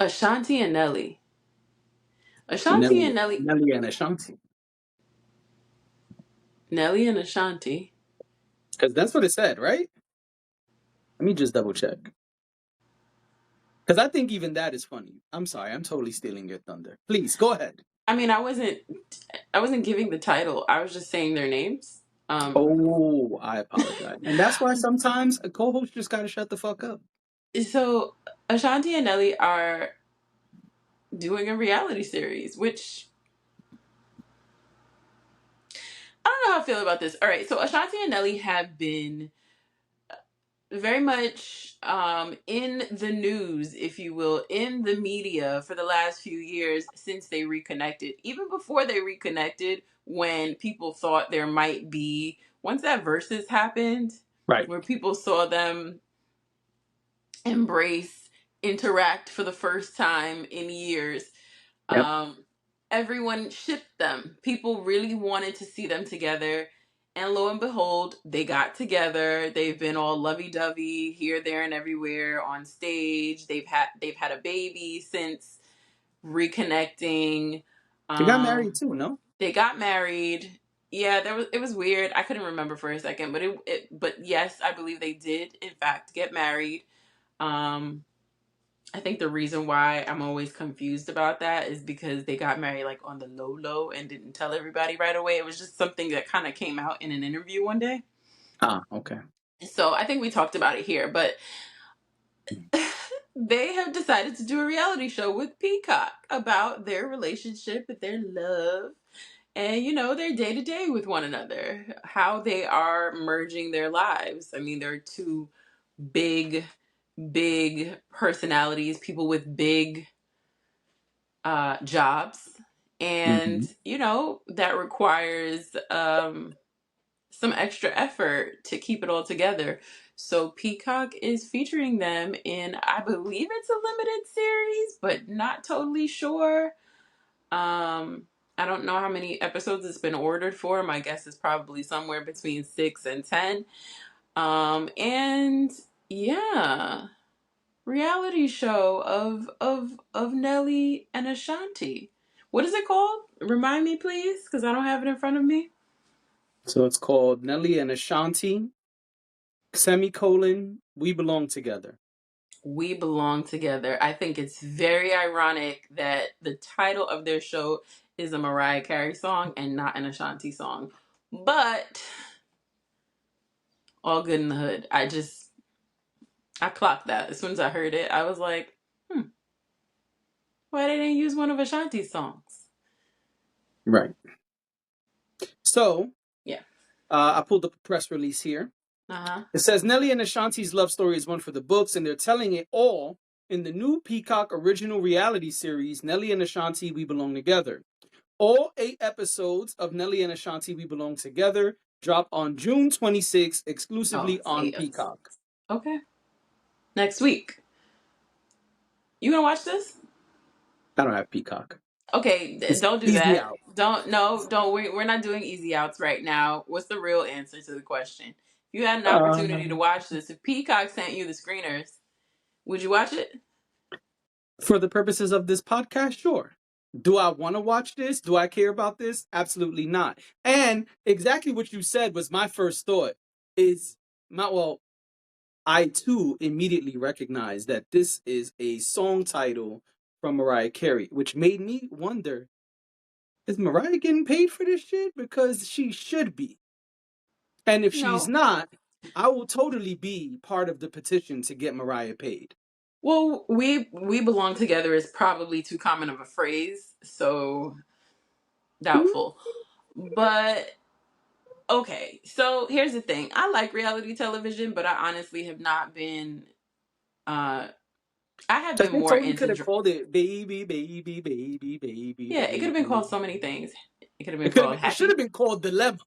Ashanti and Nelly. Ashanti Nelly, and Nelly. Nelly and Ashanti. Nelly and Ashanti. Because that's what it said, right? Let me just double check. Because I think even that is funny. I'm sorry, I'm totally stealing your thunder. Please go ahead. I mean, I wasn't giving the title. I was just saying their names. Um, Oh, I apologize. And that's why sometimes a co-host just gotta shut the fuck up. so Ashanti and Nelly are doing a reality series, which I don't know how I feel about this. All right, so Ashanti and Nelly have been very much in the news, if you will, in the media for the last few years since they reconnected. Even before they reconnected, when people thought there might be, once that versus happened, Right. where people saw them embrace, interact for the first time in years, Yep. um, everyone shipped them. People really wanted to see them together. And lo and behold, they got together. They've been all lovey-dovey here, there, and everywhere on stage. They've had a baby since reconnecting. They got married Um, too, no? they got married. Yeah, it was weird. I couldn't remember for a second, but but yes, I believe they did in fact get married. Um, I think the reason why I'm always confused about that is because they got married like on the low low and didn't tell everybody right away. It was just something that kind of came out in an interview one day. Ah, okay. So I think we talked about it here, but they have decided to do a reality show with Peacock about their relationship and their love and, their day to day with one another, how they are merging their lives. I mean, they're two big, big personalities, people with big jobs, and Hmm. that requires some extra effort to keep it all together. So Peacock is featuring them in, I believe it's a limited series, but not totally sure. I don't know how many episodes it's been ordered for. My guess is probably somewhere between 6 and 10. And yeah, reality show of Nelly and Ashanti. What is it called? Remind me, please, because I don't have it in front of me. So it's called Nelly and Ashanti, semicolon, we belong together. We belong together. I think it's very ironic that the title of their show is a Mariah Carey song and not an Ashanti song. But all good in the hood. I clocked that as soon as I heard it. I was like, why they didn't use one of Ashanti's songs? Right. So Yeah. I pulled up a press release here. Uh-huh. It says Nelly and Ashanti's love story is one for the books, and they're telling it all in the new Peacock original reality series, Nelly and Ashanti, We Belong Together. All 8 episodes of Nelly and Ashanti, We Belong Together drop on June 26th, Oh, exclusively it's on 8 episodes. Peacock. Okay. Next week. You gonna watch this? I don't have Peacock. Okay, It's don't do easy that. out. Don't no, don't we're not doing easy outs right now. What's the real answer to the question? If you had an opportunity to Um, watch this, if Peacock sent you the screeners, would you watch it? for the purposes of this podcast, sure. Do I want to watch this? Do I care about this? Absolutely not. And exactly what you said was my first thought. Is my well, I too immediately recognized that this is a song title from Mariah Carey, which made me wonder, is Mariah getting paid for this shit? Because she should be. And if she's No. not, I will totally be part of the petition to get Mariah paid. Well, we belong together is probably too common of a phrase, so doubtful. But okay, so here's the thing. I like reality television, but I honestly have not been uh I have Because been they more totally into could have called it baby, baby, baby, baby, yeah, it could have been called baby. so many things. It could have been It could have called been, it should have happy. been called Dilemma,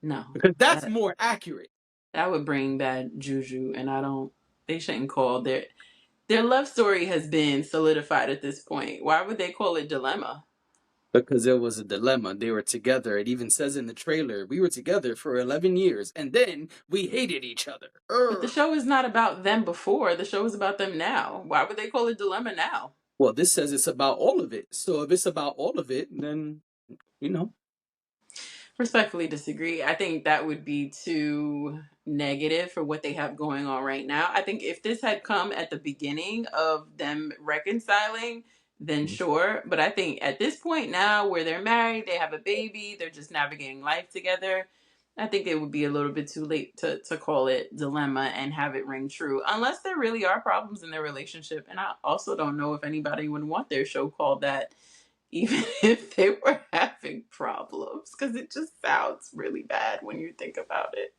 No. because that's That more accurate. that would bring bad juju, and I don't they shouldn't call their love story has been solidified at this point. Why would they call it dilemma? Because there was a dilemma. They were together. It even says in the trailer, we were together for 11 years and then we hated each other. But the show is not about them before. The show is about them now. Why would they call it Dilemma now? Well, this says it's about all of it. So if it's about all of it, then, you know. Respectfully disagree. I think that would be too negative for what they have going on right now. I think if this had come at the beginning of them reconciling, then sure. But I think at this point now, where they're married, they have a baby, they're just navigating life together. I think it would be a little bit too late to call it Dilemma and have it ring true, unless there really are problems in their relationship. And I also don't know if anybody would want their show called that, even if they were having problems, because it just sounds really bad when you think about it.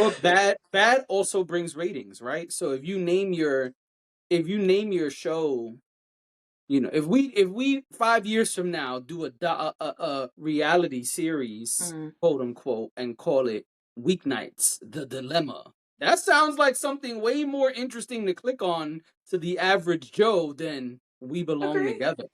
Well, bad also brings ratings, right? So if you name your show, if we 5 years from now do a reality series, Mm. quote unquote, and call it Weeknights, The Dilemma, that sounds like something way more interesting to click on to the average Joe than We Belong Agreed. Together.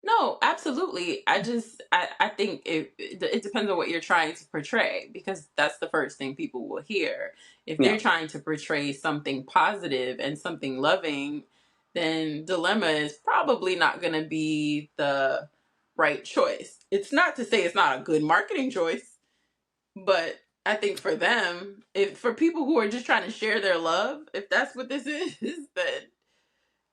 No, absolutely. I think it depends on what you're trying to portray, because that's the first thing people will hear. If Yeah. they're trying to portray something positive and something loving, then Dilemma is probably not going to be the right choice. It's not to say it's not a good marketing choice, but I think for them, if for people who are just trying to share their love, if that's what this is, then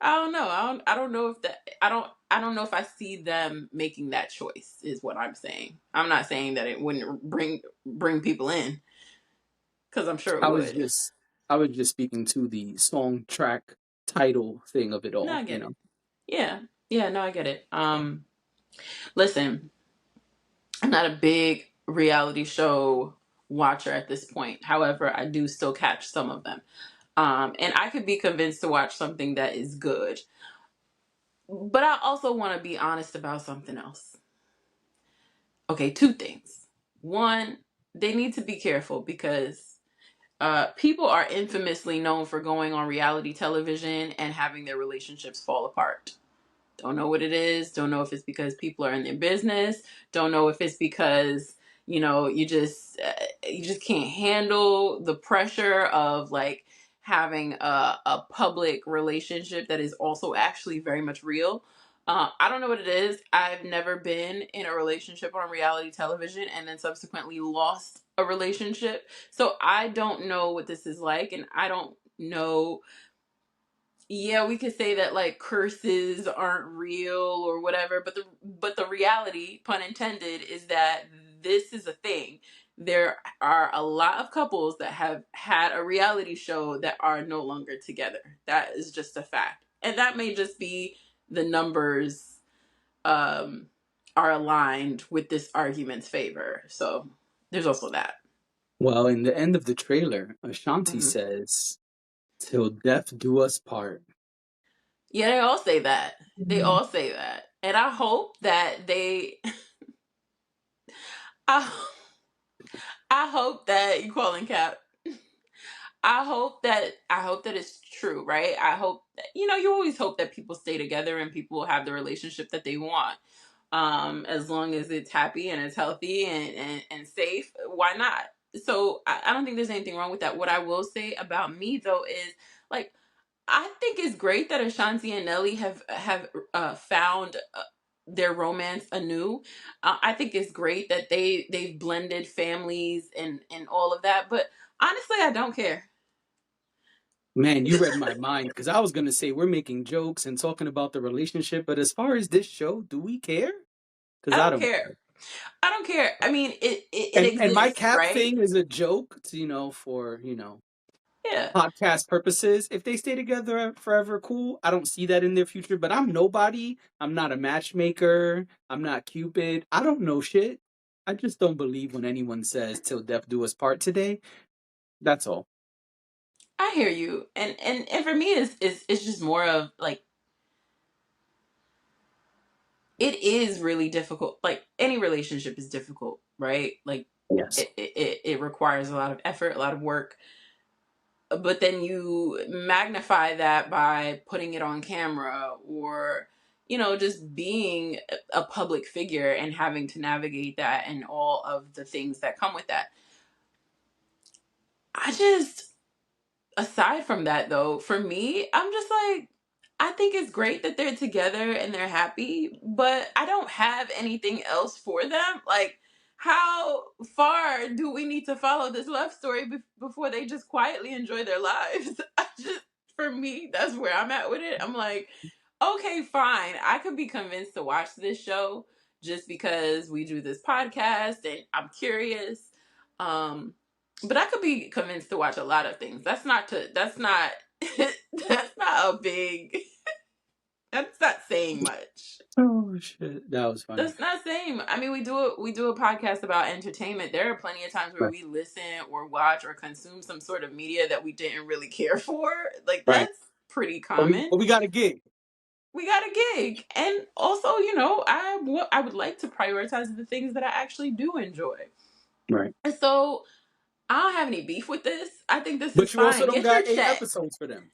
I don't know. I don't know if that I don't know if I see them making that choice, is what I'm saying. I'm not saying that it wouldn't bring people in, because I'm sure it I was would. just I was just speaking to the song track title thing of it No, all, I get it. Yeah. Yeah, no, I get it. Listen, I'm not a big reality show watcher at this point. However, I do still catch some of them. And I could be convinced to watch something that is good. But I also want to be honest about something else. Okay, two things. One, they need to be careful, because people are infamously known for going on reality television and having their relationships fall apart. Don't know what it is. Don't know if it's because people are in their business. Don't know if it's because you just can't handle the pressure of like having a public relationship that is also actually very much real. I don't know what it is. I've never been in a relationship on reality television and then subsequently lost a relationship, so I don't know what this is like, and I don't know. Yeah, we could say that like curses aren't real or whatever, but the reality, pun intended, is that this is a thing. There are a lot of couples that have had a reality show that are no longer together. That is just a fact. And that may just be the numbers um are aligned with this argument's favor. So there's also that. Well, in the end of the trailer, Ashanti Mhm. says, "Till death do us part." Yeah, they all say that. They all say that. And I hope that they I I hope that you calling Cap. I hope that it's true, right? I hope that, you always hope that people stay together and people have the relationship that they want. As long as it's happy and it's healthy and safe, why not? So I don't think there's anything wrong with that. What I will say about me though is, like, I think it's great that Ashanti and Nelly have found their romance anew. I think it's great that they've blended families and all of that. But honestly, I don't care. Man, you read my mind because I was gonna say we're making jokes and talking about the relationship, but as far as this show, do we care? Because I I don't don't care. care. I don't care. I mean, it And my exists, cap right? thing is a joke, for Yeah. podcast purposes. If they stay together forever, cool. I don't see that in their future, but I'm nobody. I'm not a matchmaker. I'm not Cupid. I don't know shit. I just don't believe when anyone says "till death do us part" today. That's all. I hear you. And for me, it's just more of like, it is really difficult. Like, any relationship is difficult, right? Like, Yes. it requires a lot of effort, a lot of work, but then you magnify that by putting it on camera, or just being a public figure and having to navigate that and all of the things that come with that. I just, aside from that though, for me, I'm just like, I think it's great that they're together and they're happy, but I don't have anything else for them. Like, how far do we need to follow this love story before they just quietly enjoy their lives? For me, that's where I'm at with it. I'm like, okay, fine. I could be convinced to watch this show just because we do this podcast and I'm curious. Um, but I could be convinced to watch a lot of things. That's not that's not that's not a big that's not saying much. Oh shit, that was funny. That's not saying. I mean, we do a podcast about entertainment. There are plenty of times where Right, we listen or watch or consume some sort of media that we didn't really care for. Like, right. that's pretty But we, common. but we got a gig. We got a gig, and also, I would like to prioritize the things that I actually do enjoy. Right. And so I don't have any beef with this. I think this is But you also fine. don't Get your got 8 check. episodes for them.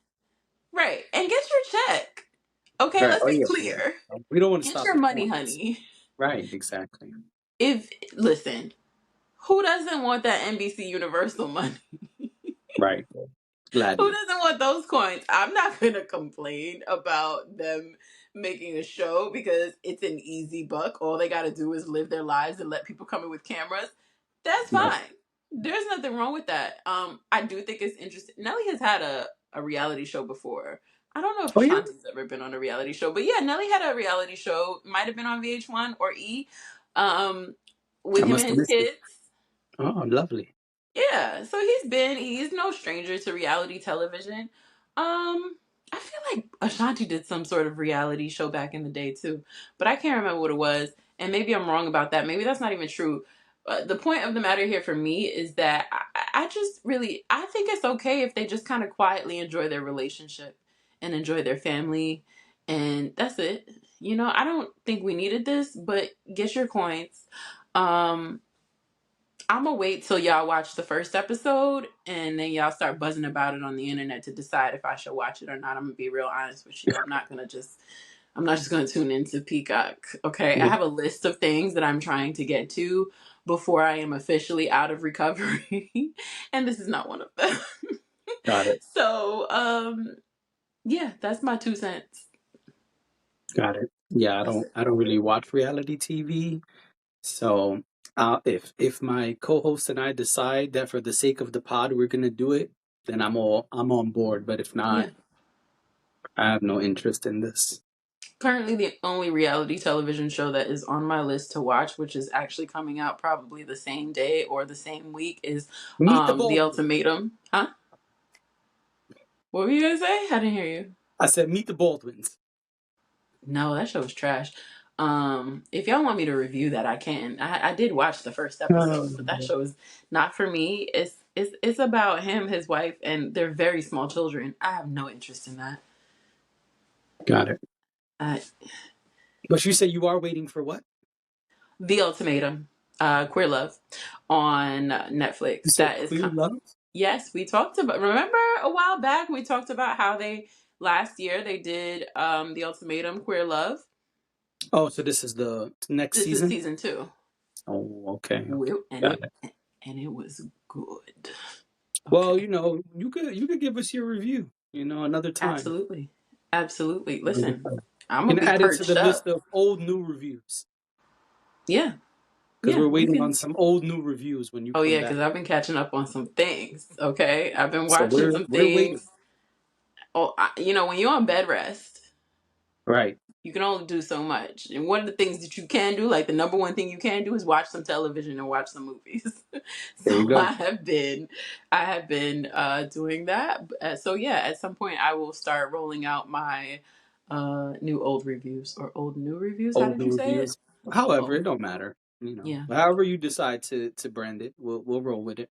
Right. And get your check. Okay, Right. let's Oh be yeah. clear. We don't want to Get stop your your money, coins. honey. Right. Exactly. If Listen, who doesn't want that NBC Universal money? Right. Who Gladly. doesn't want those coins? I'm not going to complain about them making a show because it's an easy buck. All they got to do is live their lives and let people come in with cameras. That's Right. fine. There's nothing wrong with that. I do think it's interesting. Nelly has had a reality show before. I don't know if Oh yeah. Ashanti's ever been on a reality show, but yeah, Nelly had a reality show. Might have been on VH1 or E, um, with I him and must have his missed it. kids. Oh, lovely. Yeah, so he's no stranger to reality television. I feel like Ashanti did some sort of reality show back in the day too, but I can't remember what it was, and maybe I'm wrong about that. Maybe that's not even true. The point of the matter here for me is that I just really I think it's okay if they just kind of quietly enjoy their relationship and enjoy their family, and that's it. I don't think we needed this, but get your coins. Um, I'm gonna wait till y'all watch the first episode and then y'all start buzzing about it on the internet to decide if I should watch it or not. I'm gonna be real honest with you. I'm not just gonna tune into Peacock. Okay. I Yeah. have a list of things that I'm trying to get to before I am officially out of recovery. And this is not one of them. Got it. So, yeah, that's my 2 cents. Got it. Yeah. I That's don't. it. I don't really watch reality TV. So, if my co-host and I decide that for the sake of the pod we're gonna do it, then I'm on board. But if not, Yeah. I have no interest in this. Currently, the only reality television show that is on my list to watch, which is actually coming out probably the same day or the same week, is Meet the The Baldwins. Ultimatum. Huh? What were you gonna say? I didn't hear you. I said Meet the Baldwins. No, that show was trash. If y'all want me to review that, I can. I did watch the first Oh, episode, but that show is not for me. It's about him, his wife, and their very small children. I have no interest in that. got it. Uh, But you say you are waiting for what? The Ultimatum, Queer Love, on You Netflix. said That is Queer Love? Yes, we talked about. Remember a while back we talked about how they last year they did The Ultimatum, Queer Love. Oh, so this is the next This is season? season 2. Oh, okay. And Got it it. and it was good. Well, Okay. you could give us your review, another time. Absolutely. Absolutely. You Listen, I'm gonna can be add it to the perched list up. of old new reviews. Yeah. Because Yeah, we're we waiting can. on some old new reviews when you Oh come yeah, back. because I've been catching up on some things. Okay. I've been So watching some we're waiting. things. Oh, when you're on bed rest, Right. you can only do so much. And one of the things that you can do, like the number one thing you can do, is watch some television and watch some movies. There you So go. I have been doing that. So yeah, at some point I will start rolling out my new old reviews or old new reviews. How Old did you new say it? reviews. However, Oh, it don't matter. yeah. However you decide to brand it, we'll roll with it.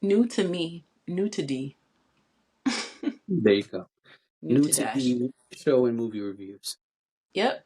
New to me, new to D, There you go. new New to to Dash. D show and movie reviews. Yep.